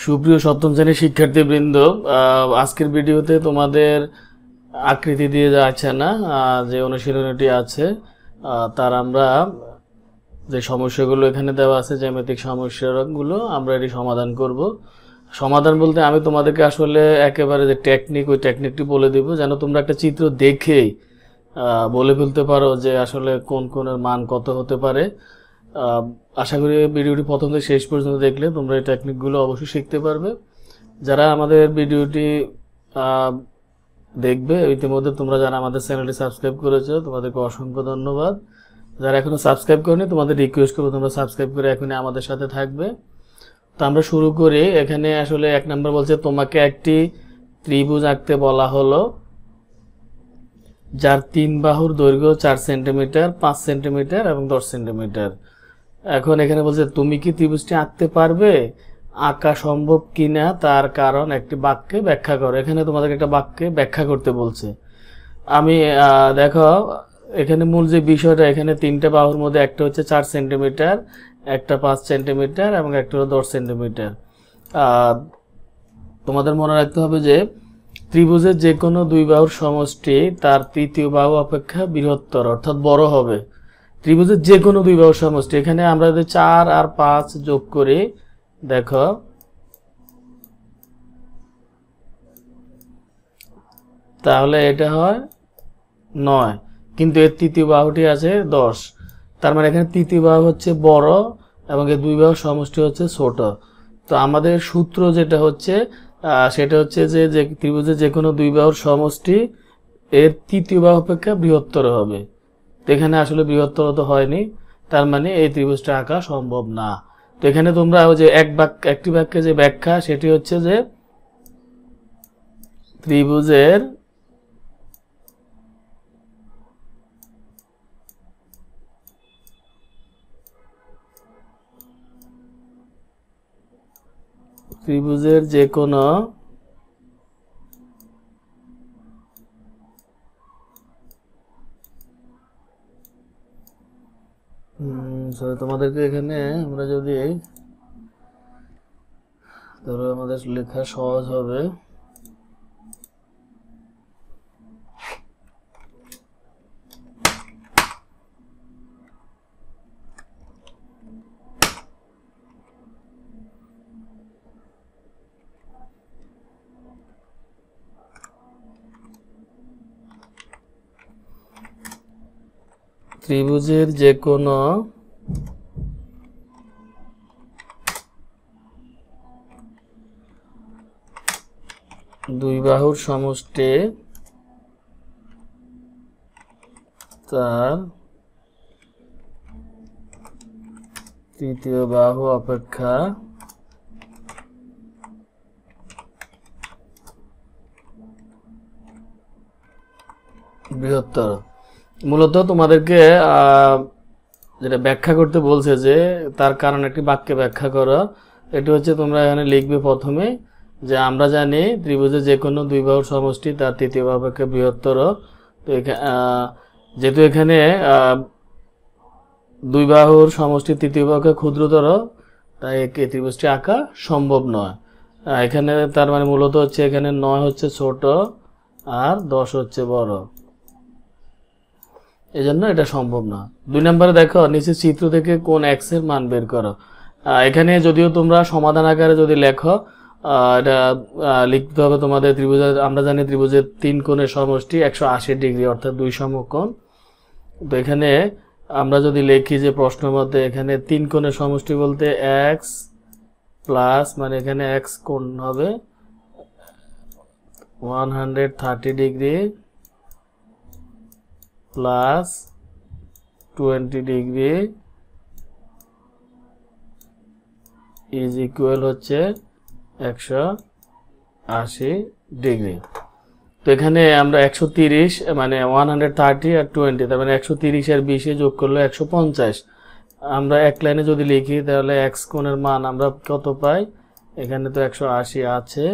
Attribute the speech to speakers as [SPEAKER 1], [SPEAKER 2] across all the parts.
[SPEAKER 1] সুপ্রিয় সপ্তম শ্রেণীর শিক্ষার্থীবৃন্দ, আজকের ভিডিওতে তোমাদের আকৃতি দিয়ে যাচ্ছে না, যে অনুশীলনীটি আছে তার আমরা যে সমস্যাগুলো এখানে দেওয়া আছে, জ্যামিতিক সমস্যাগুলো আমরা এটি সমাধান করব। সমাধান বলতে আমি তোমাদেরকে আসলে একেবারে যে টেকনিক, ওই টেকনিকটি বলে দিব, যেন তোমরা একটা চিত্র দেখেই বলে ফেলতে পারো যে আসলে কোন কোনের মান কত হতে পারে। আশা করি ভিডিওটি প্রথম থেকে শেষ পর্যন্ত দেখলে তোমরা এই টেকনিকগুলো অবশ্যই শিখতে পারবে। যারা আমাদের ভিডিওটি দেখবে, ইতিমধ্যে তোমরা যারা আমাদের চ্যানেলটি সাবস্ক্রাইব করেছো তোমাদেরকে অসংখ্য ধন্যবাদ। যারা এখনো সাবস্ক্রাইব করনি তোমাদের রিকোয়েস্ট করবো তোমরা সাবস্ক্রাইব করে এখনই আমাদের সাথে থাকবে। তো আমরা শুরু করি। এখানে আসলে 1 নম্বর বলছে তোমাকে একটি ত্রিভুজ আঁকতে বলা হলো যার 3 বাহুর দৈর্ঘ্য 4 সেন্টিমিটার, 5 সেন্টিমিটার এবং 10 সেন্টিমিটার। এখন এখানে বলছে তুমি কি ত্রিভুজটি আঁকতে পারবে, আঁকা সম্ভব কিনা তার কারণ একটি বাক্যে ব্যাখ্যা করো। এখানে তোমাদেরকে একটা বাক্যে ব্যাখ্যা করতে বলছে। আমি দেখো এখানে মূল যে বিষয়টা, এখানে 3টে বাহুর মধ্যে একটা হচ্ছে 4 সেন্টিমিটার, একটা 5 সেন্টিমিটার এবং একটা হলো 10 সেন্টিমিটার। তোমাদের মনে রাখতে হবে যে ত্রিভুজের যে কোনো 2 বাহুর সমষ্টি তার তৃতীয় বাহু অপেক্ষা বৃহত্তর, অর্থাৎ বড় হবে। ত্রিভুজের যে কোনো 2 বাহুর সমষ্টি, এখানে আমরা যদি 4 আর 5 যোগ করি, দেখো তাহলে এটা হয় 9, কিন্তু এর তৃতীয় বাহুটি আছে 10। তার মানে এখানে তৃতীয় বাহু হচ্ছে বড় এবং এর 2 বাহুর সমষ্টি হচ্ছে ছোট। তো আমাদের সূত্র যেটা হচ্ছে সেটা হচ্ছে যে ত্রিভুজের যে কোনো 2 বাহুর সমষ্টি এর তৃতীয় বাহু অপেক্ষা বৃহত্তর হবে। তো এখানে আসলে বৃহত্তর তো হয়নি, তার মানে এই ত্রিভুজটা আঁকা সম্ভব না। তো এখানে তোমরা যে একটি বাক্যে যে ব্যাখ্যা, সেটি হচ্ছে যে ত্রিভুজের যে কোনো তোমাদেরকে এখানে আমরা যদি ধরো আমাদের লেখা সহজ হবে, ত্রিভুজের যে কোনো দুই বাহুর সমষ্টি তার তৃতীয় বাহু অপেক্ষা বৃহত্তর। মূলত তোমাদেরকে যেটা ব্যাখ্যা করতে বলছে যে তার কারণ একটি বাক্যে ব্যাখ্যা করো। এটি হচ্ছে তোমরা এখানে লিখবে প্রথমে যে আমরা জানি ত্রিভুজের যে কোনো 2 বাহুর সমষ্টি তার তৃতীয় বাহু অপেক্ষা বৃহত্তর। তো যেহেতু এখানে 2 বাহুর সমষ্টি তৃতীয় বাহু ক্ষুদ্রতর, তাই এই ত্রিভুজটি আঁকা সম্ভব নয়। এখানে তার মানে মূলত হচ্ছে এখানে 9 হচ্ছে ছোট আর 10 হচ্ছে বড়, এজন্য এটা সম্ভব না। 2 নম্বরে দেখো নিচে চিত্র থেকে কোন x এর মান বের করো। এখানে যদিও তোমরা সমাধান আকারে যদি লেখো, এটা লিখতে হবে তোমাদের ত্রিভুজের, আমরা জানি ত্রিভুজের 3 কোণের সমষ্টি 180 ডিগ্রি, অর্থাৎ 2 সমকোণ। তো এখানে আমরা যদি লিখি যে প্রশ্ন মতে এখানে 3 কোণের সমষ্টি বলতে x প্লাস, মানে এখানে x কোণ হবে 130 degree plus 20 degree is equal হচ্ছে 180 ডিগ্রি। তো এখানে আমরা 130 মানে 130 আর 20, তার মানে 130 আর 20 যোগ করলে 150। আমরা এক লাইনে যদি লিখি তাহলে x কোণের মান আমরা কত পাই, এখানে তো 180 আছে,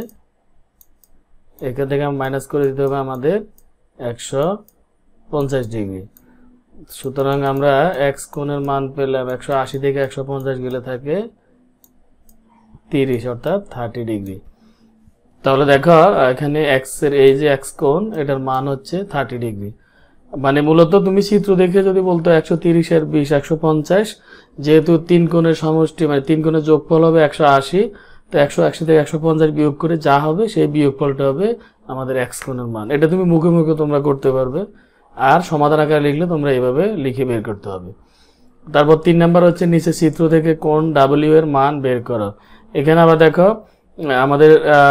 [SPEAKER 1] এখান থেকে মাইনাস করে দিতে হবে আমাদের 150 ডিগ্রি। সুতরাং আমরা x কোণের মান পেলাম 180 থেকে 150 গেলে থাকে 30 অর্থাৎ 30 ডিগ্রি। তাহলে দেখো এখানে x এর এই যে x কোণ এটার মান হচ্ছে 30 ডিগ্রি। মানে মূলত তুমি চিত্র দেখে যদি বলতো 130 এর 20 150, যেহেতু তিন কোণের সমষ্টি মানে তিন কোণের যোগফল হবে 180, তো 180 থেকে 150 বিয়োগ করে যা হবে সেই বিয়োগফলটা হবে আমাদের x কোণের মান। এটা তুমি মুখে মুখে তোমরা করতে পারবে, আর সমাধান আকারে লিখলে তোমরা এইভাবে লিখে বের করতে হবে। তারপর 3 নাম্বার হচ্ছে নিচে চিত্র থেকে কোণ W এর মান বের করো। এখানে আবার দেখো আমাদের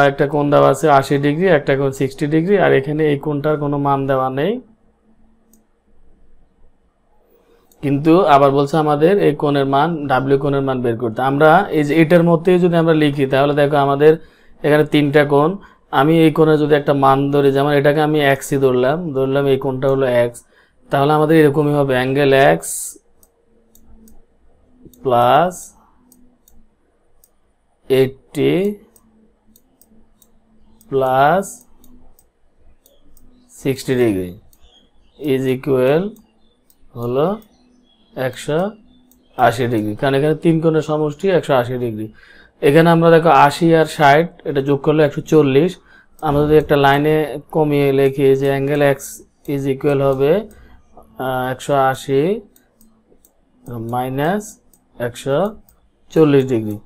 [SPEAKER 1] একটা কোণ দেওয়া আছে 80 ডিগ্রি, একটা কোণ 60 ডিগ্রি, আর এখানে এই কোণটার কোনো মান দেওয়া নেই, কিন্তু আবার বলছে আমাদের এই কোণের মান W কোণের মান বের করতে। আমরা এই যে এটার মধ্যে যদি আমরা লিখি তাহলে দেখো আমাদের এখানে তিনটা কোণ, আমি এই কোণের যদি একটা মান ধরি, যেমন এটাকে আমি x-ই ধরলাম এই কোণটা হলো x, তাহলে আমাদের এরকমই হবে angle x plus 80 plus 60 degree is equal হলো 180 ডিগ্রি, কারণ এখানে তিন কোণের সমষ্টি 180 ডিগ্রি। এখানে আমরা দেখো 80 আর 60 এটা যোগ করলে 140। আমরা যদি একটা লাইনে কমিয়ে লিখি যে অ্যাঙ্গেল x ইজ ইকুয়াল হবে 180 মাইনাস 140 ডিগ্রি।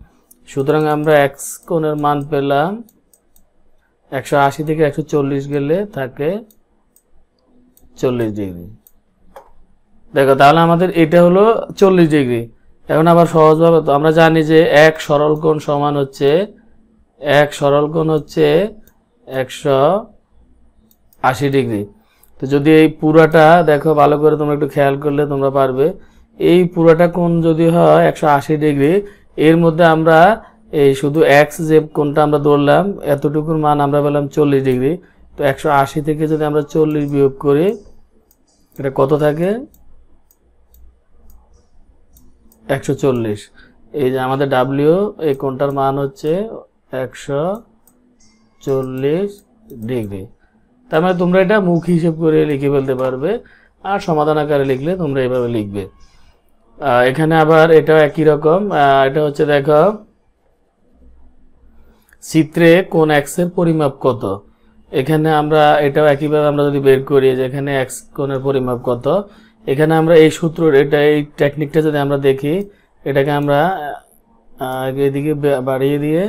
[SPEAKER 1] সুতরাং আমরা x কোণের মান পেলাম 180 থেকে 140 গেলে থাকে 40 ডিগ্রি। দেখো তাহলে আমাদের এটা হলো 40 ডিগ্রি। এখন আবার সহজভাবে তো আমরা জানি যে এক সরল কোণ সমান হচ্ছে 180 ডিগ্রি। তো যদি এই পুরাটা দেখো ভালো করে তোমরা একটু খেয়াল করলে তোমরা পারবে, এই পুরাটা কোণ যদি হয় 180 ডিগ্রি, এর মধ্যে আমরা এই শুধু x যে কোণটা আমরা ধরলাম এতটুকুর মান আমরা পেলাম 40 ডিগ্রি। তো 180 থেকে যদি আমরা 40 বিয়োগ করি এটা কত থাকে 140। এই যে আমাদের W এই কোণটার মান হচ্ছে 140 ডিগ্রি। তার মানে তোমরা এটা মুখ হিসেব করে লিখে ফেলতে পারবে, আর সমাধান আকারে লিখলে তোমরা এইভাবে লিখবে। এখানে আবার এটাও একই রকম, এটা হচ্ছে দেখো চিত্রে কোণ x এর পরিমাপ কত। এখানে আমরা এটাও একইভাবে আমরা যদি বের করি যে এখানে x কোণের পরিমাপ কত, এখানে আমরা এই সূত্র এটা এই টেকনিকটা যদি আমরা দেখি, এটাকে আমরা এদিকে বাড়িয়ে দিয়ে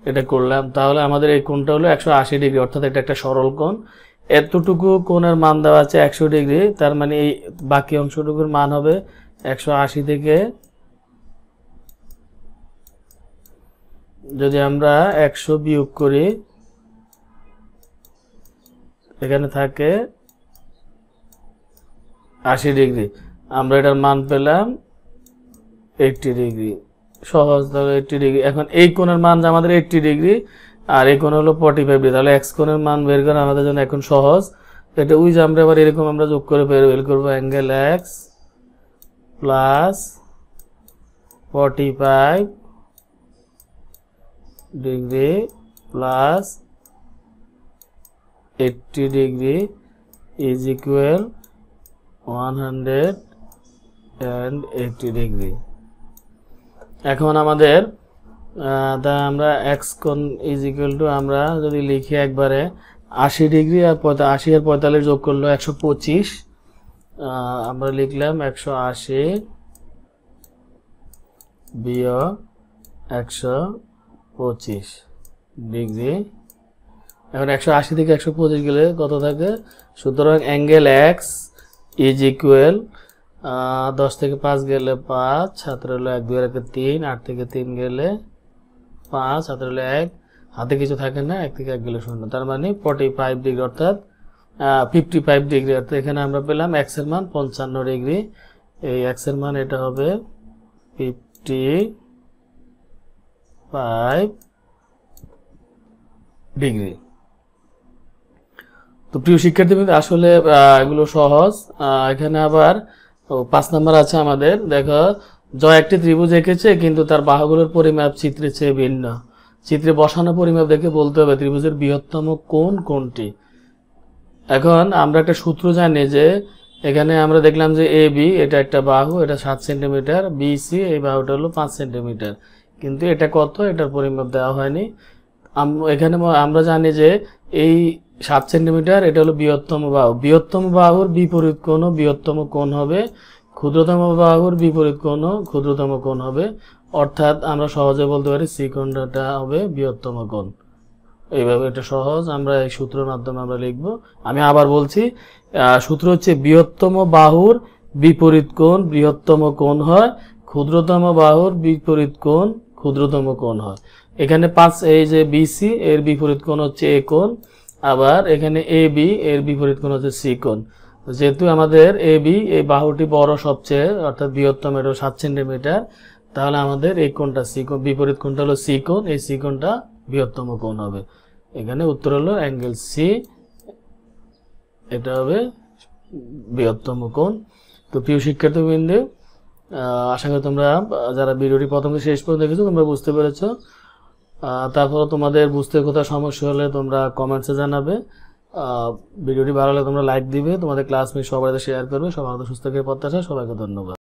[SPEAKER 1] এটা করলাম, তাহলে আমাদের এই কোণটা হলো 180 ডিগ্রি, অর্থাৎ এটা একটা সরল কোণ। এতটুকু কোণের মান দেওয়া আছে 100 ডিগ্রি, তার মানে এই বাকি অংশটুকুর মান হবে 180 থেকে যদি আমরা 100 বিয়োগ করি এখানে থাকে 80 ডিগ্রি। আমরা এটার মান পেলাম 80 ডিগ্রি। সহজ, তাহলে 80 ডিগ্রি। এখন এই কোণের মান আমাদের 80 ডিগ্রি, আর এই কোণ হলো 45 ডিগ্রি। তাহলে x কোণের মান বের করা আমাদের জন্য এখন সহজ। এটা ওই যে আমরা আবার এরকম আমরা যোগ করে বের করবো angle x plus 45 degree plus 80 degree is equal 180 degree. এখন আমাদের আমরা x কোণ ইজ ইকুয়াল টু আমরা যদি লিখি একবারে 80 ডিগ্রি আর 80 আর 45 যোগ করলো 125, আমরা লিখলাম 180 বিয়োগ 125 ডিগ্রি। এখন 180 থেকে 125 গেলে কত থাকে, সুতরাং অ্যাঙ্গেল x ইজ ইকুয়াল 10 থেকে 5 গেলে 5, হাতে হলো 1 2 আর 3, 8 থেকে 3 গেলে 5, হাতে হলো 1, হাতে কিছু থাকে না, 1 থেকে 1 গেলে 0, তার মানে 45 ডিগ্রি অর্থাৎ 55 ডিগ্রি। অর্থাৎ এখানে আমরা পেলাম x এর মান 55 ডিগ্রি। এই x এর মান এটা হবে 55 ডিগ্রি। তো প্রিয় শিক্ষার্থীবৃন্দ, আসলে এগুলো সহজ। এখানে আবার 5 নাম্বার আছে আমাদের। দেখো জয় একটি ত্রিভুজ এঁকেছে, কিন্তু তার বাহুগুলোর পরিমাপ চিত্রের চেয়ে ভিন্ন। চিত্রে বসানো পরিমাপ দেখে বলতে হবে ত্রিভুজের বৃহত্তম কোণ কোনটি। এখন আমরা একটা সূত্র জানি যে এখানে আমরা দেখলাম যে AB এটা একটা বাহু, এটা 7 সেন্টিমিটার, BC এই বাহুটা হলো 5 সেন্টিমিটার। কিন্তু এটা কত, এটার পরিমাপ দেওয়া হয়নি। এখানে আমরা জানি যে এই 7 সেন্টিমিটার এটা হলো বৃহত্তম বাহু। বৃহত্তম বাহুর বিপরীত কোণও বৃহত্তম কোণ হবে, ক্ষুদ্রতম বাহুর বিপরীত কোণও ক্ষুদ্রতম কোণ হবে। অর্থাৎ আমরা সহজে বলতে পারি সি কোণটা হবে বৃহত্তম কোণ। এইভাবে এটা সহজ, আমরা এই সূত্রের মাধ্যমে আমরা লিখব। আমি আবার বলছি, সূত্র হচ্ছে বৃহত্তম বাহুর বিপরীত কোণ বৃহত্তম কোণ হয়, ক্ষুদ্রতম বাহুর বিপরীত কোণ ক্ষুদ্রতম কোণ হয়। এখানে 5 এই যে বিসি এর বিপরীত কোণ হচ্ছে এ কোণ, আবার এখানে এ বি এর বিপরীত কোণ হচ্ছে সি কোণ। যেহেতু আমাদের এ বি এই বাহুটি বড় সবচেয়ে, অর্থাৎ বৃহত্তম, এটা 7 সেন্টিমিটার, তাহলে আমাদের এই কোণটা সি কোণ, বিপরীত কোণটা হলো সি কোণ, এই সি কোণটা বৃহত্তম কোণ হবে। এখানে উত্তর হলো অ্যাঙ্গেল সি, এটা হবে বৃহত্তম কোণ। তো প্রিয় শিক্ষার্থীবৃন্দ, আশা করি তোমরা যারা ভিডিওটি প্রথম থেকে শেষ পর্যন্ত দেখেছো তোমরা বুঝতে পেরেছো। তারপর তোমাদের বুঝতে কোথাও সমস্যা হলে তোমরা কমেন্টসে জানাবে। ভিডিওটি ভালো লাগলে তোমরা লাইক দিবে, তোমাদের ক্লাসমেট সবার সাথে শেয়ার করবে। সবার সুস্থ থেকে প্রত্যাশা, সবাইকে ধন্যবাদ।